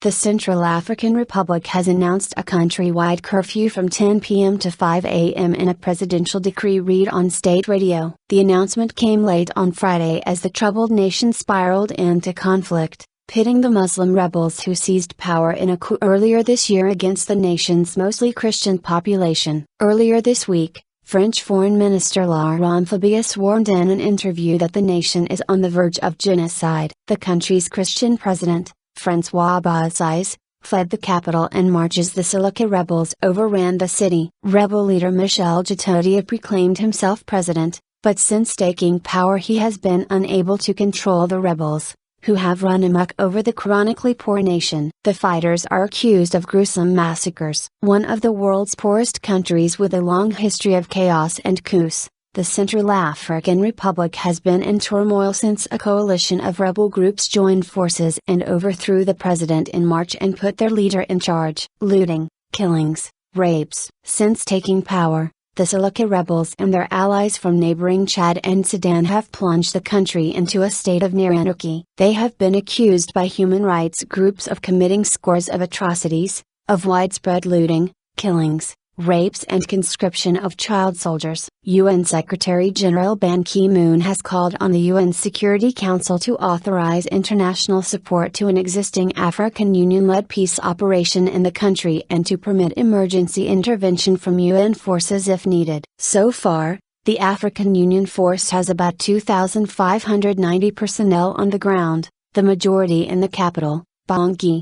The Central African Republic has announced a countrywide curfew from 10 p.m. to 5 a.m. in a presidential decree read on state radio. The announcement came late on Friday as the troubled nation spiraled into conflict, pitting the Muslim rebels who seized power in a coup earlier this year against the nation's mostly Christian population. Earlier this week, French Foreign Minister Laurent Fabius warned in an interview that the nation is on the verge of genocide. The country's Christian president, Francois Bozize, fled the capital in March as the Seleka rebels overran the city. Rebel leader Michel Djotodia proclaimed himself president, but since taking power he has been unable to control the rebels, who have run amok over the chronically poor nation. The fighters are accused of gruesome massacres. One of the world's poorest countries with a long history of chaos and coups, the Central African Republic has been in turmoil since a coalition of rebel groups joined forces and overthrew the president in March and put their leader in charge. Looting, killings, rapes. Since taking power, the Seleka rebels and their allies from neighboring Chad and Sudan have plunged the country into a state of near anarchy. They have been accused by human rights groups of committing scores of atrocities, of widespread looting, killings, rapes and conscription of child soldiers. UN Secretary-General Ban Ki-moon has called on the UN Security Council to authorize international support to an existing African Union-led peace operation in the country and to permit emergency intervention from UN forces if needed. So far, the African Union force has about 2,590 personnel on the ground, the majority in the capital, Bangui.